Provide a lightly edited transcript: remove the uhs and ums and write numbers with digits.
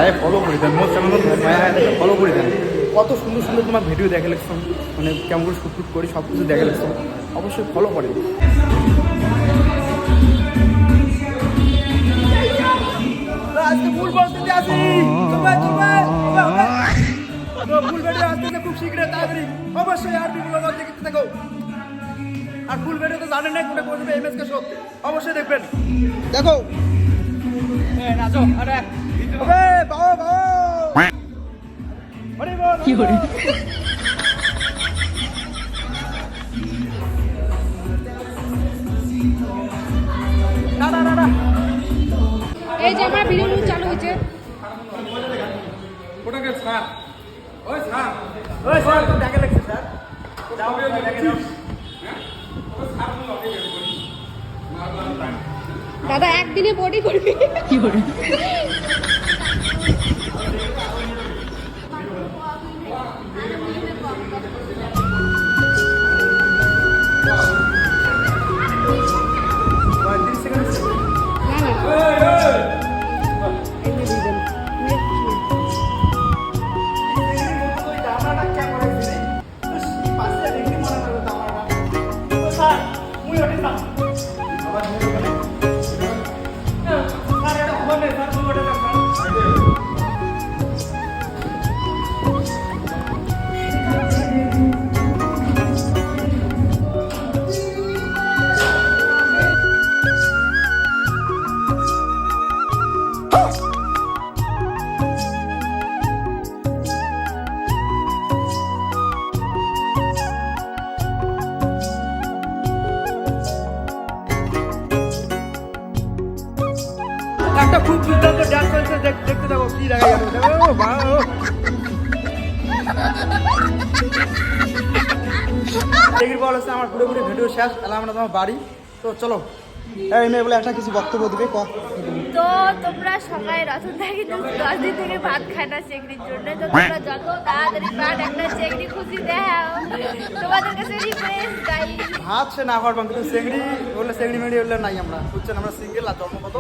ভাইয়া ফলো করে দেন, most channel ভাইয়া ফলো করে দেন। কত সুন্দর সুন্দর তোমার ভিডিও দেখে লিখছো, মানে কেমন করে শ্যুট করি সব কিছু দেখে লিখছো, অবশ্যই ফলো করে। আজকে ফুল বলতে আসি, ফুল ভিডিও আসতে খুব শীঘ্রই, তাড়াতাড়ি অবশ্যই আর ভিডিও দেখতে থাকো। আর ফুল ভিডিও তো জানেন না, কোথায় পৌঁছবে এমএসকে শো, অবশ্যই দেখবেন। দেখো নাচো, আরে বাবা বাবা কি করে না না না না, এই যে আমার ভিডিও চালু হয়েছে। ওটাকে স্যার, ওই স্যার, ওই স্যার তো দেখে লাগছে স্যার, যাও রে দেখে যাও। দাদা একদিনে বডি করবি কি করে? একটা খুব দুর্দান্ত ডান্স চলছে, দেখতে যাবো কি দেখা যাবে। দেখি বল হচ্ছে আমার পুরোপুরি ভিডিও শেষ, তাহলে আমরা তোমার বাড়ি তো চলো। এই মেয়ে বলে একটা কিছু বক্তব্য দিবে ক। তো তোমরা সবাই রতন দা কিন্তু 10 দিন থেকে ভাত খায় না চেংড়ির জন্য, তো তোমরা যত তাড়াতাড়ি পার একটা চেংড়ি খুঁজি দাও, তোমাদের কাছে রিকোয়েস্ট গাই। ভাত সে না পারবাম, কিন্তু চেংড়ি বললে চেংড়ি মেড়ি বললে নাই, আমরা বুঝছেন আমরা সিঙ্গেল আর জন্মগত।